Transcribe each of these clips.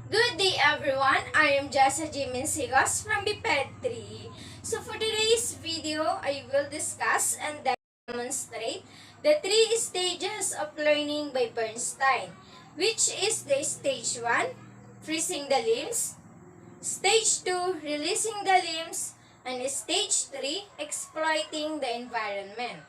Good day everyone, I am Jessa Mensigos from BPED 3. So for today's video, I will discuss and demonstrate the three stages of learning by Bernstein, which is the stage 1, freezing the limbs, stage 2, releasing the limbs, and stage 3, exploiting the environment.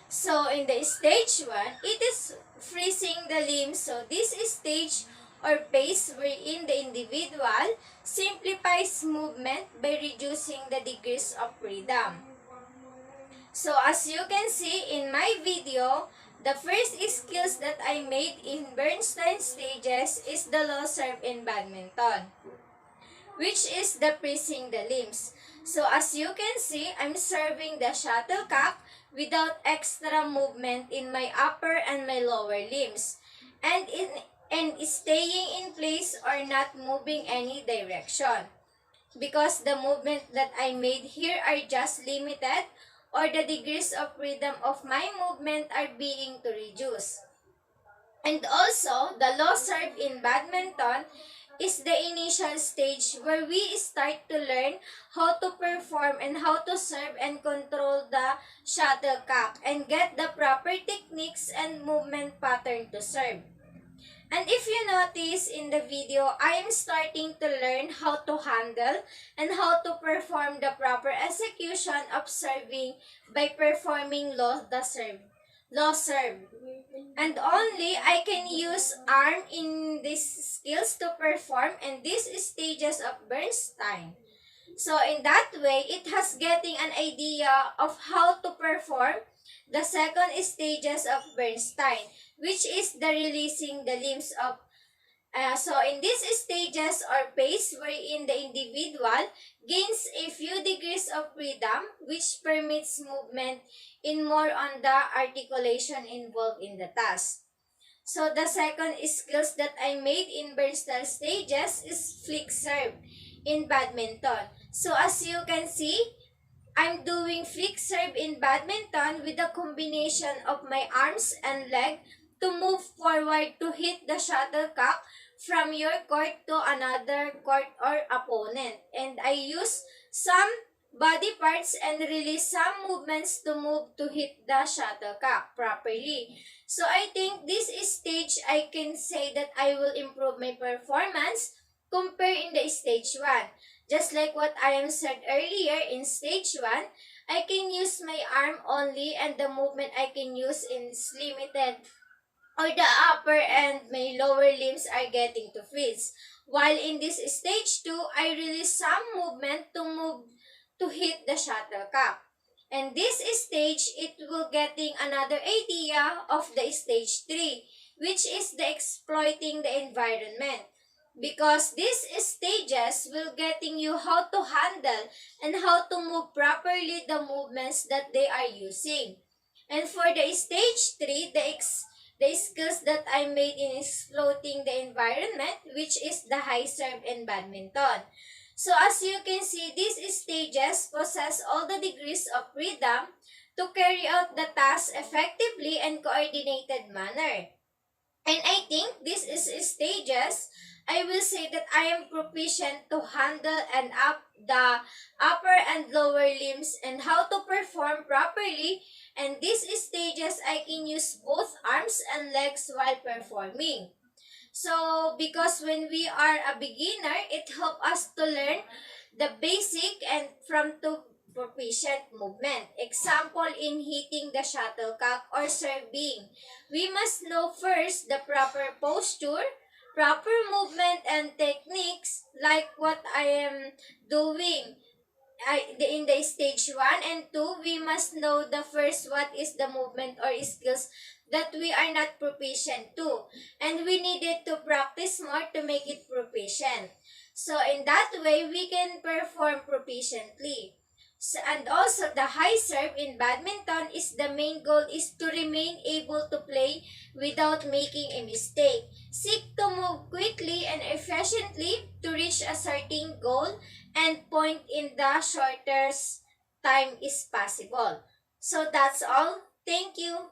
So in the stage 1, it is freezing the limbs. So this stage or phase wherein the individual simplifies movement by reducing the degrees of freedom. So as you can see in my video, the first skills that I made in Bernstein stages is the low serve in badminton, which is the freezing the limbs. So as you can see, I'm serving the shuttlecock without extra movement in my upper and my lower limbs, and staying in place or not moving any direction, because the movement that I made here are just limited, or the degrees of freedom of my movement are being to reduce. And also, the low serve in badminton is the initial stage where we start to learn how to perform and how to serve and control the shuttlecock and get the proper techniques and movement pattern to serve. And if you notice in the video, I am starting to learn how to handle and how to perform the proper execution of serving by performing low serve. And only I can use arm in these skills to perform in these stages of Bernstein. So in that way, it has getting an idea of how to perform the second stages of Bernstein, which is the releasing the limbs of. So in these stages or phase wherein the individual gains a few degrees of freedom, which permits movement in more on the articulation involved in the task. So the second skills that I made in Bernstein stages is flick serve in badminton. So as you can see, I'm doing flick serve in badminton with a combination of my arms and leg to move forward to hit the shuttlecock from your court to another court or opponent. And I use some body parts and release some movements to move to hit the shuttlecock properly. So I think this stage I can say that I will improve my performance compared in the stage 1. Just like what I am said earlier, in stage 1, I can use my arm only and the movement I can use is limited, or the upper and my lower limbs are getting to freeze. While in this stage 2, I release some movement to move to hit the shuttlecock. And this stage, it will getting another idea of the stage 3, which is the exploiting the environment. Because these stages will getting you how to handle and how to move properly the movements that they are using. And for the stage 3, the skills that I made in exploiting the environment, which is the high serve in badminton. So as you can see, these stages possess all the degrees of freedom to carry out the task effectively and coordinated manner. And I think this is stages, I will say that I am proficient to handle and up the upper and lower limbs and how to perform properly. And these stages, I can use both arms and legs while performing. So, because when we are a beginner, it helps us to learn the basic and from to proficient movement. Example, in hitting the shuttlecock or serving, we must know first the proper posture, proper movement and techniques, like what I am doing. In the stage 1 and 2, we must know the first what is the movement or skills that we are not proficient to. And we needed to practice more to make it proficient. So in that way, we can perform proficiently. So, and also the high serve in badminton is the main goal is to remain able to play without making a mistake. Seek to move quickly and efficiently to reach a certain goal and point in the shortest time is possible. So that's all. Thank you.